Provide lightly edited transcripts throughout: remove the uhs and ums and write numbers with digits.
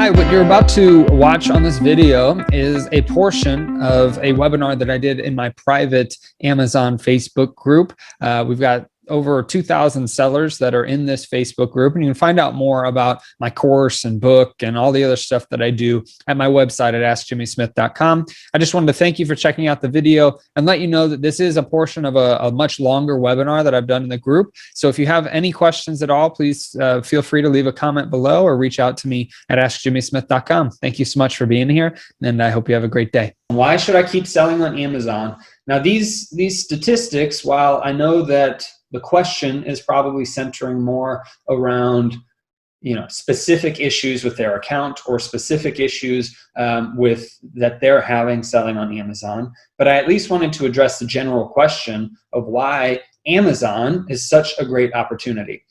right, what you're about to watch on this video is a portion of a webinar that I did in my private Amazon Facebook group. We've got over 2,000 sellers that are in this Facebook group, and you can find out more about my course and book and all the other stuff that I do at my website at askjimmysmith.com. I just wanted to thank you for checking out the video and let you know that this is a portion of a much longer webinar that I've done in the group. So if you have any questions at all, please feel free to leave a comment below or reach out to me at askjimmysmith.com. Thank you so much for being here, and I hope you have a great day. Why should I keep selling on Amazon? Now, these statistics, while I know that the question is probably centering more around, specific issues with their account or specific issues with that they're having selling on Amazon. But I at least wanted to address the general question of why Amazon is such a great opportunity.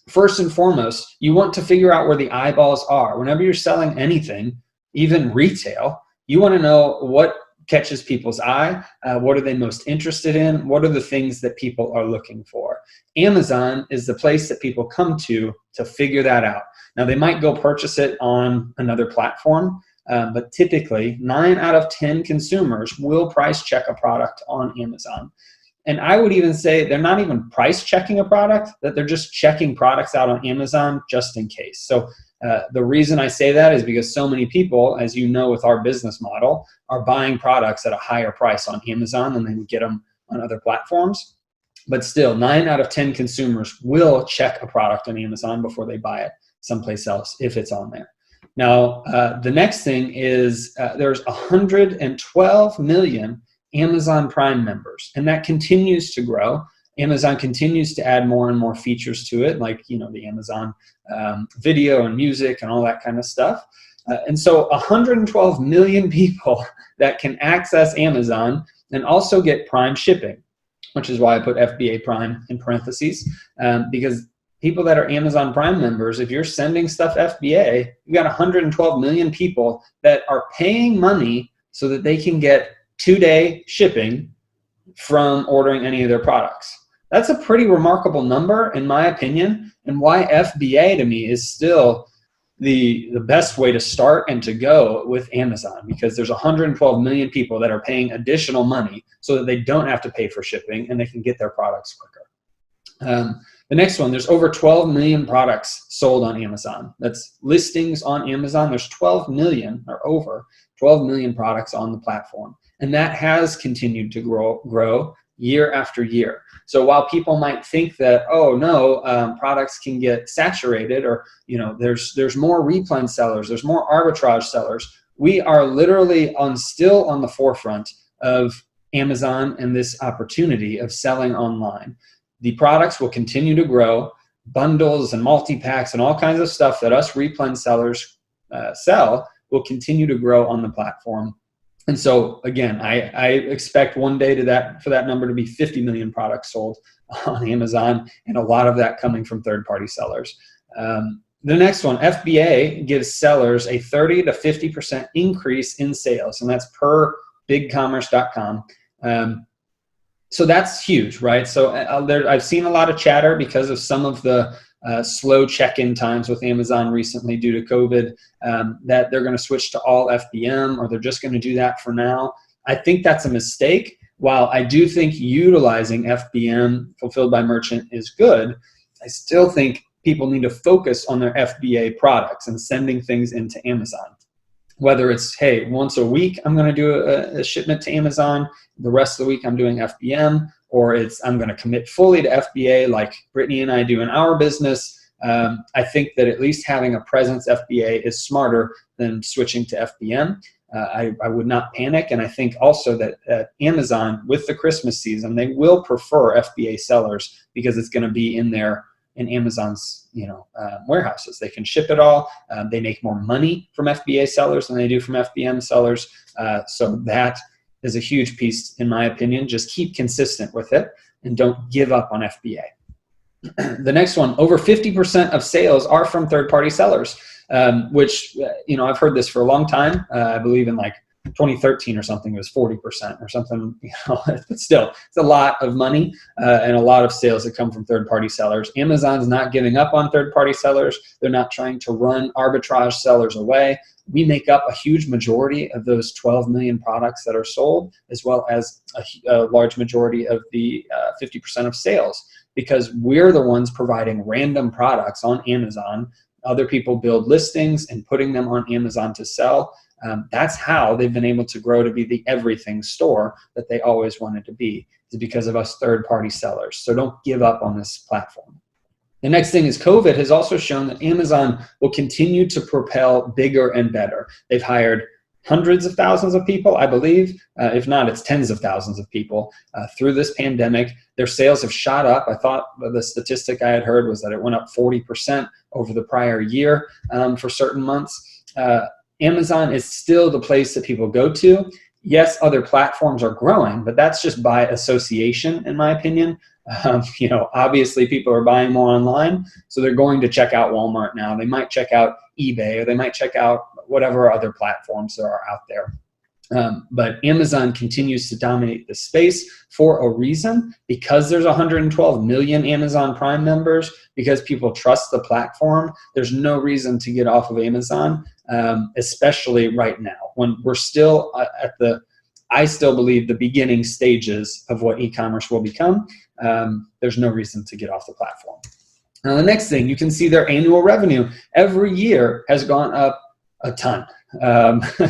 First and foremost, you want to figure out where the eyeballs are. Whenever you're selling anything, even retail, you want to know what catches people's eye, what are they most interested in, what are the things that people are looking for. Amazon is the place that people come to figure that out. Now, they might go purchase it on another platform, but typically 9 out of 10 consumers will price check a product on Amazon. And I would even say they're not even price checking a product, that they're just checking products out on Amazon just in case. So the reason I say that is because so many people, as you know, with our business model, are buying products at a higher price on Amazon than they would get them on other platforms. But still, 9 out of 10 consumers will check a product on Amazon before they buy it someplace else if it's on there. Now, the next thing is there's 112 million Amazon Prime members, and that continues to grow. Amazon continues to add more and more features to it, like the Amazon video and music and all that kind of stuff. And so 112 million people that can access Amazon and also get Prime shipping, which is why I put FBA Prime in parentheses, because people that are Amazon Prime members, if you're sending stuff FBA, you've got 112 million people that are paying money so that they can get 2-day shipping from ordering any of their products. That's a pretty remarkable number, in my opinion, and why FBA to me is still the best way to start and to go with Amazon, because there's 112 million people that are paying additional money so that they don't have to pay for shipping and they can get their products quicker. The next one, there's over 12 million products sold on Amazon. That's listings on Amazon. There's 12 million or over 12 million products on the platform. And that has continued to grow year after year. So while people might think that, oh no, products can get saturated, or there's more replen sellers, there's more arbitrage sellers, we are literally still on the forefront of Amazon and this opportunity of selling online. The products will continue to grow. Bundles and multi-packs and all kinds of stuff that us replen sellers sell will continue to grow on the platform. And so again, I expect one day for that number to be 50 million products sold on Amazon, and a lot of that coming from third-party sellers. The next one, FBA gives sellers a 30 to 50% increase in sales, and that's per bigcommerce.com. So that's huge, right? So I've seen a lot of chatter because of some of the slow check-in times with Amazon recently due to COVID, that they're going to switch to all FBM, or they're just going to do that for now. I think that's a mistake. While I do think utilizing FBM, fulfilled by merchant, is good, I still think people need to focus on their FBA products and sending things into Amazon. Whether it's, hey, once a week I'm going to do a shipment to Amazon, the rest of the week I'm doing FBM, or I'm going to commit fully to FBA like Brittany and I do in our business. I think that at least having a presence FBA is smarter than switching to FBM. I would not panic, and I think also that Amazon, with the Christmas season, they will prefer FBA sellers because it's going to be in Amazon's warehouses. They can ship it all. They make more money from FBA sellers than they do from FBM sellers. So that is a huge piece, in my opinion. Just keep consistent with it and don't give up on FBA. The next one, over 50% of sales are from third-party sellers, which, I've heard this for a long time. I believe in like 2013 or something, it was 40% or something, but still, it's a lot of money and a lot of sales that come from third-party sellers. Amazon's not giving up on third-party sellers. They're not trying to run arbitrage sellers away. We make up a huge majority of those 12 million products that are sold, as well as a large majority of the 50% of sales, because we're the ones providing random products on Amazon. Other people build listings and putting them on Amazon to sell. That's how they've been able to grow to be the everything store that they always wanted to be, is because of us third-party sellers. So don't give up on this platform. The next thing is COVID has also shown that Amazon will continue to propel bigger and better. They've hired hundreds of thousands of people, I believe. If not, it's tens of thousands of people through this pandemic. Their sales have shot up. I thought the statistic I had heard was that it went up 40% over the prior year for certain months. Amazon is still the place that people go to. Yes, other platforms are growing, but that's just by association, in my opinion. Obviously people are buying more online, so they're going to check out Walmart now. They might check out eBay, or they might check out whatever other platforms there are out there. But Amazon continues to dominate the space for a reason, because there's 112 million Amazon Prime members, because people trust the platform. There's no reason to get off of Amazon, especially right now when we're still I still believe the beginning stages of what e-commerce will become. There's no reason to get off the platform. Now, the next thing, you can see their annual revenue every year has gone up a ton.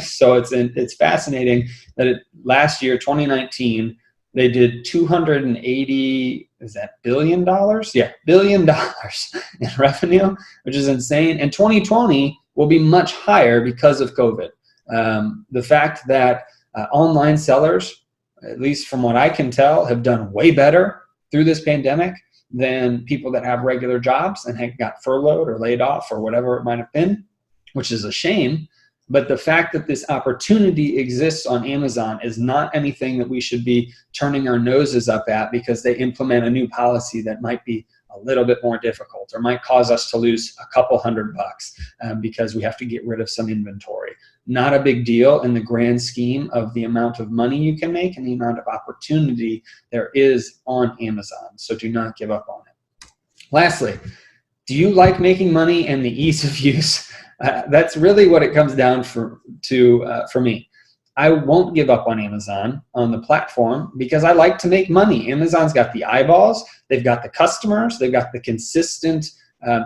So it's fascinating that last year, 2019, they did $280 billion? Yeah, $1 billion in revenue, which is insane. And 2020 will be much higher because of COVID. The fact that online sellers, at least from what I can tell, have done way better through this pandemic than people that have regular jobs and got furloughed or laid off or whatever it might have been, which is a shame. But the fact that this opportunity exists on Amazon is not anything that we should be turning our noses up at because they implement a new policy that might be a little bit more difficult or might cause us to lose a couple $100 because we have to get rid of some inventory. Not a big deal in the grand scheme of the amount of money you can make and the amount of opportunity there is on Amazon. So do not give up on it. Lastly, do you like making money and the ease of use? That's really what it comes down for me. I won't give up on Amazon, on the platform, because I like to make money. Amazon's got the eyeballs, they've got the customers, they've got the consistent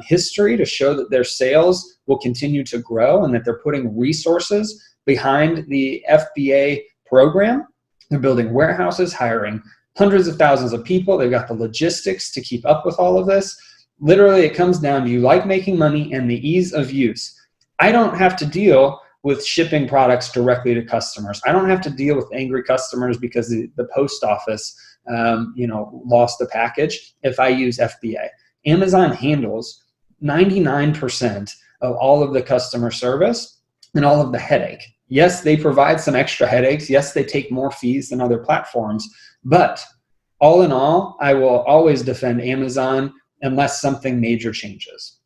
history to show that their sales will continue to grow and that they're putting resources behind the FBA program. They're building warehouses, hiring hundreds of thousands of people. They've got the logistics to keep up with all of this. Literally, it comes down to you like making money and the ease of use. I don't have to deal with shipping products directly to customers. I don't have to deal with angry customers because the post office lost the package if I use FBA. Amazon handles 99% of all of the customer service and all of the headache. Yes, they provide some extra headaches. Yes, they take more fees than other platforms. But all in all, I will always defend Amazon unless something major changes.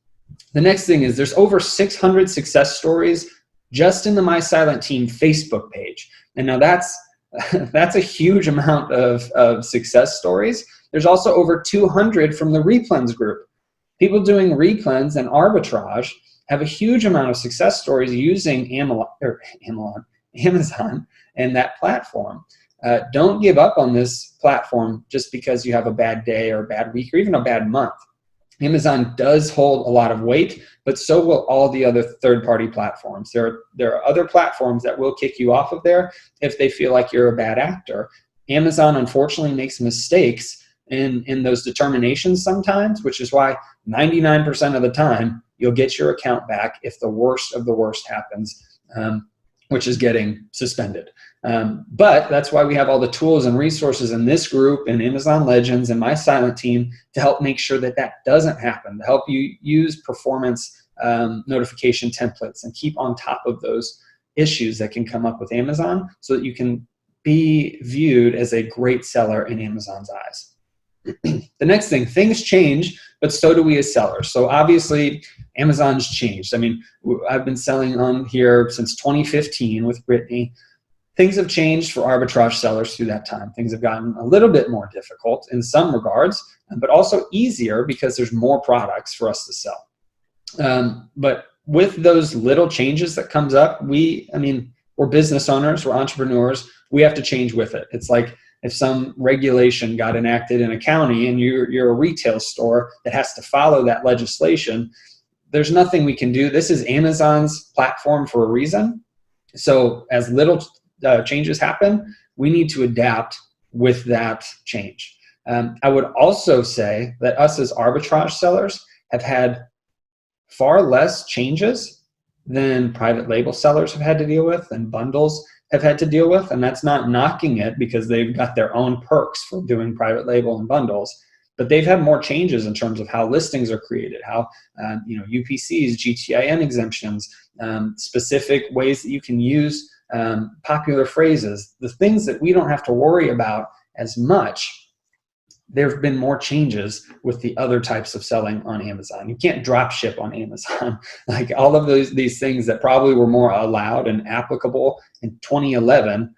The next thing is there's over 600 success stories just in the My Silent Team Facebook page. And now that's a huge amount of success stories. There's also over 200 from the Replens group. People doing replens and arbitrage have a huge amount of success stories using Amazon and that platform. Don't give up on this platform just because you have a bad day or a bad week or even a bad month. Amazon does hold a lot of weight, but so will all the other third-party platforms. There are other platforms that will kick you off of there if they feel like you're a bad actor. Amazon, unfortunately, makes mistakes in those determinations sometimes, which is why 99% of the time you'll get your account back if the worst of the worst happens, which is getting suspended. But that's why we have all the tools and resources in this group and Amazon Legends and My Silent Team to help make sure that that doesn't happen, to help you use performance notification templates and keep on top of those issues that can come up with Amazon so that you can be viewed as a great seller in Amazon's eyes. The next thing, things change, but so do we as sellers. So obviously, Amazon's changed. I mean, I've been selling on here since 2015 with Brittany. things have changed for arbitrage sellers through that time. Things have gotten a little bit more difficult in some regards, but also easier because there's more products for us to sell. But with those little changes that comes up, we're business owners, we're entrepreneurs, we have to change with it. It's like if some regulation got enacted in a county and you're a retail store that has to follow that legislation, there's nothing we can do. This is Amazon's platform for a reason. So as little changes happen, we need to adapt with that change. I would also say that us as arbitrage sellers have had far less changes than private label sellers have had to deal with and bundles have had to deal with. And that's not knocking it because they've got their own perks for doing private label and bundles, but they've had more changes in terms of how listings are created, how UPCs, GTIN exemptions, specific ways that you can use popular phrases, the things that we don't have to worry about as much. There have been more changes with the other types of selling on Amazon. You can't drop ship on Amazon. Like all of these things that probably were more allowed and applicable in 2011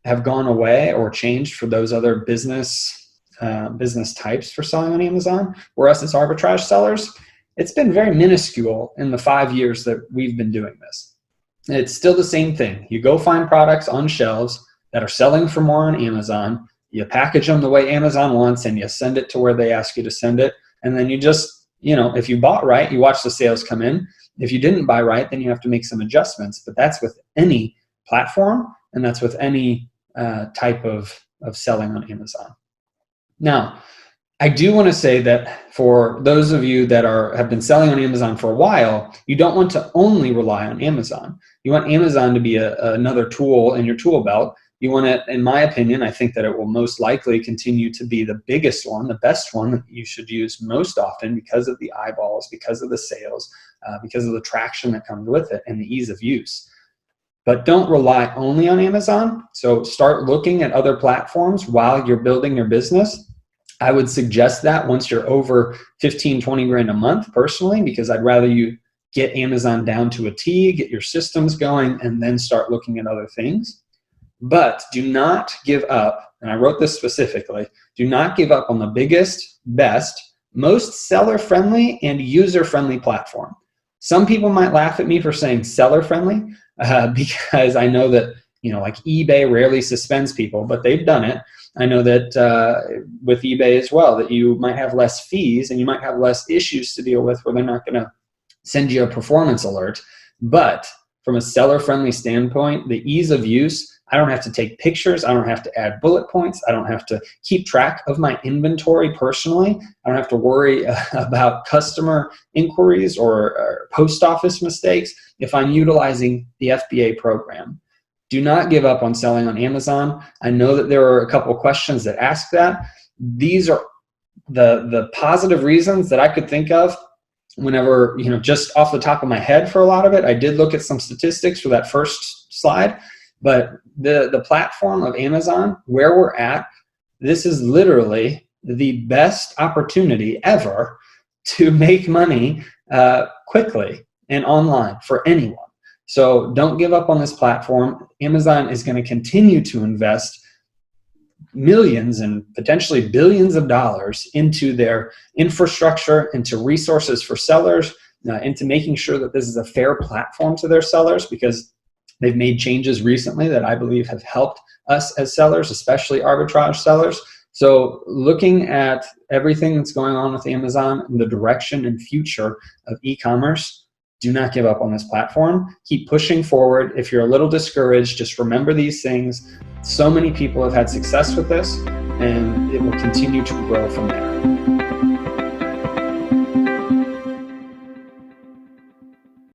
have gone away or changed for those other business types for selling on Amazon. Where us as arbitrage sellers, it's been very minuscule in the 5 years that we've been doing this. It's still the same thing. You go find products on shelves that are selling for more on Amazon. You package them the way Amazon wants and you send it to where they ask you to send it. And then you just, if you bought right, you watch the sales come in. If you didn't buy right, then you have to make some adjustments. But that's with any platform and that's with any type of selling on Amazon. Now, I do want to say that for those of you that have been selling on Amazon for a while, you don't want to only rely on Amazon. You want Amazon to be another tool in your tool belt. You want it, in my opinion, I think that it will most likely continue to be the biggest one, the best one that you should use most often because of the eyeballs, because of the sales, because of the traction that comes with it and the ease of use. But don't rely only on Amazon. So start looking at other platforms while you're building your business. I would suggest that once you're over 15, 20 grand a month personally, because I'd rather you get Amazon down to a T, get your systems going, and then start looking at other things. But do not give up, and I wrote this specifically, do not give up on the biggest, best, most seller-friendly and user-friendly platform. Some people might laugh at me for saying seller-friendly because I know that, like eBay rarely suspends people, but they've done it. I know that with eBay as well, that you might have less fees and you might have less issues to deal with where they're not going to send you a performance alert. But from a seller-friendly standpoint, the ease of use, I don't have to take pictures. I don't have to add bullet points. I don't have to keep track of my inventory personally. I don't have to worry about customer inquiries or post office mistakes if I'm utilizing the FBA program. Do not give up on selling on Amazon. I know that there are a couple of questions that ask that. These are the positive reasons that I could think of whenever, just off the top of my head for a lot of it. I did look at some statistics for that first slide. But the platform of Amazon, where we're at, this is literally the best opportunity ever to make money quickly and online for anyone. So don't give up on this platform. Amazon is going to continue to invest millions and potentially billions of dollars into their infrastructure, into resources for sellers, into making sure that this is a fair platform to their sellers, because they've made changes recently that I believe have helped us as sellers, especially arbitrage sellers. So looking at everything that's going on with Amazon and the direction and future of e-commerce, do not give up on this platform. Keep pushing forward. If you're a little discouraged, just remember these things. So many people have had success with this, and it will continue to grow from there.